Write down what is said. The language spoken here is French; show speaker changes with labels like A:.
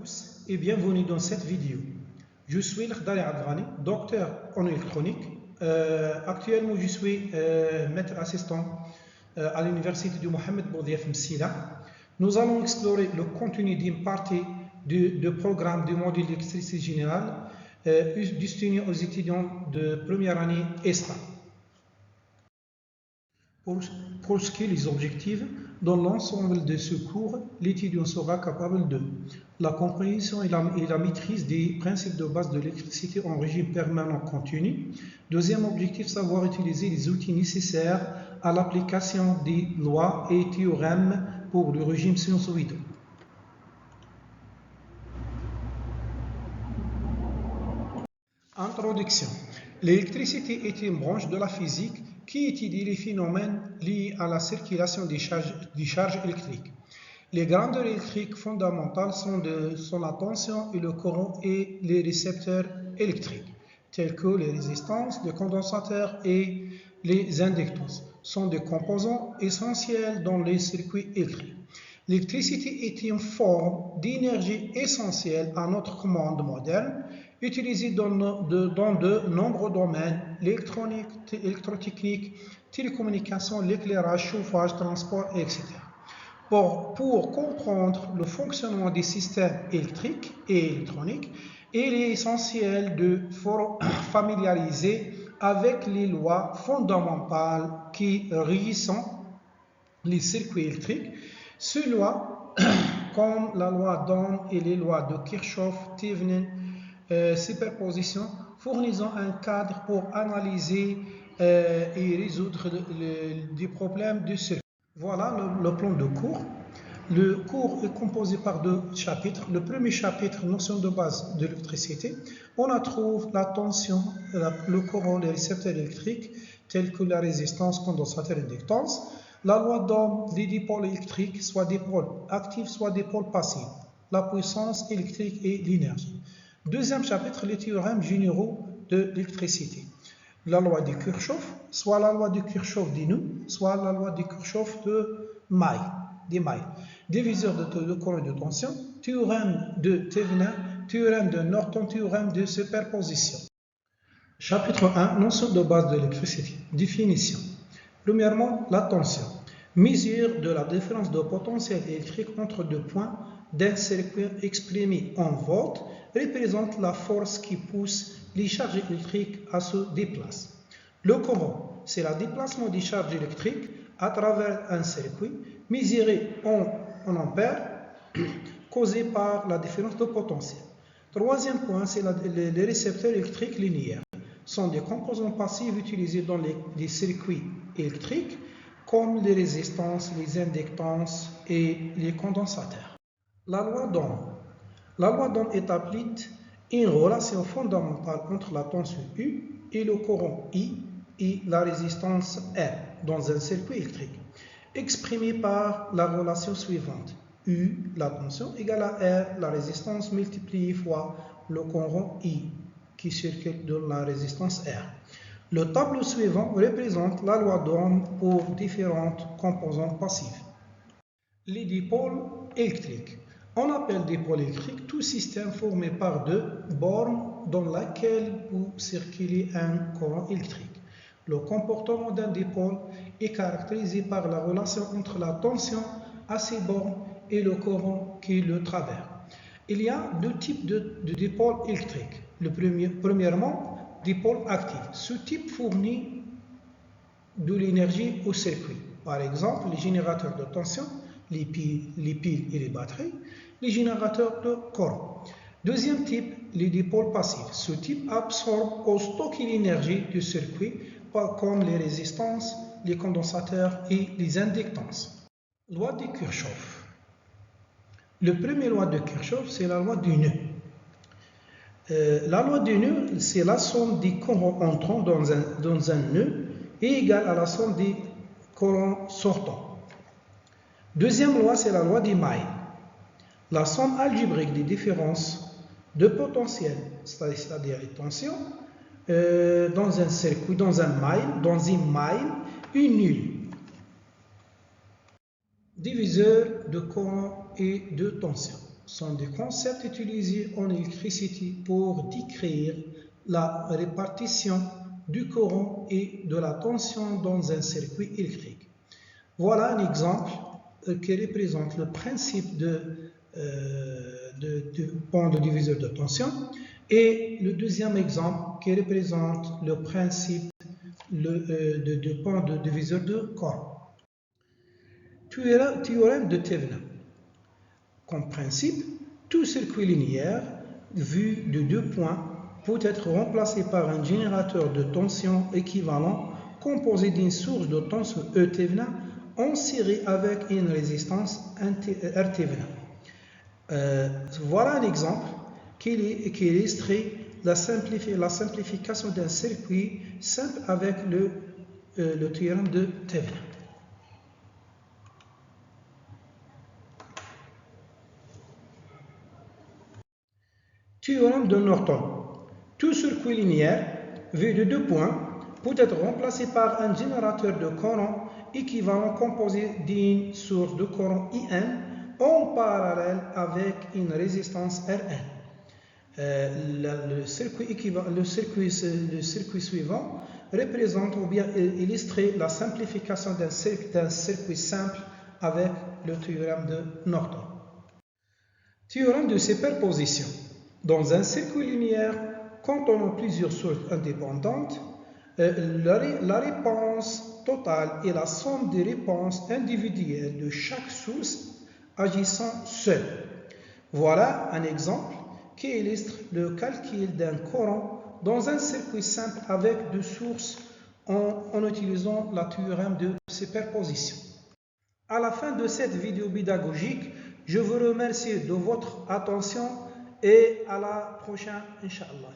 A: tous et bienvenue dans cette vidéo. Je suis Lakhdari Adrani, docteur en électronique. Actuellement, je suis maître assistant à l'université de Mohamed Boudiaf Msila. Nous allons explorer le contenu d'une partie du programme du module d'électricité générale destiné aux étudiants de première année ESTA. Pour ce qui est des objectifs, dans l'ensemble de ce cours, l'étudiant sera capable de la compréhension et la maîtrise des principes de base de l'électricité en régime permanent continu. Deuxième objectif, savoir utiliser les outils nécessaires à l'application des lois et théorèmes pour le régime sinusoïdal. Introduction. L'électricité est une branche de la physique qui étudie les phénomènes liés à la circulation des charges électriques. Les grandeurs électriques fondamentales sont la tension et le courant et les récepteurs électriques, tels que les résistances, les condensateurs et les inductances, sont des composants essentiels dans les circuits électriques. L'électricité est une forme d'énergie essentielle à notre monde moderne, utilisée dans de nombreux domaines, l'électronique, l'électrotechnique, télécommunications, l'éclairage, chauffage, transport, etc. Pour comprendre le fonctionnement des systèmes électriques et électroniques, il est essentiel de familiariser avec les lois fondamentales qui régissent les circuits électriques. Ces lois, comme la loi d'Ohm et les lois de Kirchhoff, Thevenin, superposition, fournissant un cadre pour analyser et résoudre des problèmes de circuit. Voilà le plan de cours. Le cours est composé par deux chapitres. Le premier chapitre, notion de base de l'électricité. On y trouve la tension, le courant, les récepteurs électriques, tels que la résistance, condensateur, inductance. La loi d'Ohm, les dipôles électriques, soit des pôles actifs, soit des pôles passifs. La puissance électrique et l'énergie. Deuxième chapitre, les théorèmes généraux de l'électricité. La loi de Kirchhoff, soit la loi de Kirchhoff d'Inu, soit la loi de Kirchhoff de May, diviseur de courant et de tension, théorème de Thevenin, théorème de Norton, théorème de superposition. Chapitre 1, notion de base de l'électricité. Définition. Premièrement, la tension. Mesure de la différence de potentiel électrique entre deux points d'un circuit exprimé en volts représente la force qui pousse les charges électriques à se déplacer. Le courant, c'est le déplacement des charges électriques à travers un circuit mesuré en ampères causé par la différence de potentiel. Troisième point, c'est les récepteurs électriques linéaires. Sont des composants passifs utilisés dans les circuits électriques comme les résistances, les inductances et les condensateurs. La loi d'Ohm. La loi d'Ohm établit une relation fondamentale entre la tension U et le courant I et la résistance R dans un circuit électrique, exprimée par la relation suivante. U, la tension, égale à R, la résistance multipliée fois le courant I qui circule dans la résistance R. Le tableau suivant représente la loi d'Ohm pour différentes composants passifs. Les dipôles électriques. On appelle dipôle électrique tout système formé par deux bornes dans laquelle peut circuler un courant électrique. Le comportement d'un dipôle est caractérisé par la relation entre la tension à ces bornes et le courant qui le traverse. Il y a deux types de dipôles électriques. Premièrement, dipôle actif. Ce type fournit de l'énergie au circuit. Par exemple, les générateurs de tension, les piles et les batteries, les générateurs de courant. Deuxième type, les dipôles passifs. Ce type absorbe ou stocke l'énergie du circuit, comme les résistances, les condensateurs et les inductances. Loi de Kirchhoff. La première loi de Kirchhoff, c'est la loi du nœud. La loi du nœud, c'est la somme des courants entrant dans un nœud est égale à la somme des courants sortants. Deuxième loi, c'est la loi des mailles. La somme algébrique des différences de potentiel, c'est-à-dire les tensions, dans un circuit, dans une maille, est nulle. Diviseur de courant et de tension. sont des concepts utilisés en électricité pour décrire la répartition du courant et de la tension dans un circuit électrique. Voilà un exemple qui représente le principe de pont de diviseur de tension et le deuxième exemple qui représente le principe de pont de diviseur de courant. Théorème de Thevenin. Comme principe, tout circuit linéaire vu de deux points peut être remplacé par un générateur de tension équivalent composé d'une source de tension E Thevenin en série avec une résistance R Thevenin. Voilà un exemple qui illustre la simplification d'un circuit simple avec le théorème de Thevenin. Théorème de Norton. Tout circuit linéaire vu de deux points peut être remplacé par un générateur de courant équivalent composé d'une source de courant IN en parallèle avec une résistance Rn. Le circuit suivant représente ou bien illustre la simplification d'un circuit simple avec le théorème de Norton. Théorème de superposition. Dans un circuit linéaire, quand on a plusieurs sources indépendantes, la réponse totale est la somme des réponses individuelles de chaque source agissant seule. Voilà un exemple qui illustre le calcul d'un courant dans un circuit simple avec deux sources en utilisant le théorème de superposition. À la fin de cette vidéo pédagogique, je vous remercie de votre attention et à la prochaine, Inch'Allah.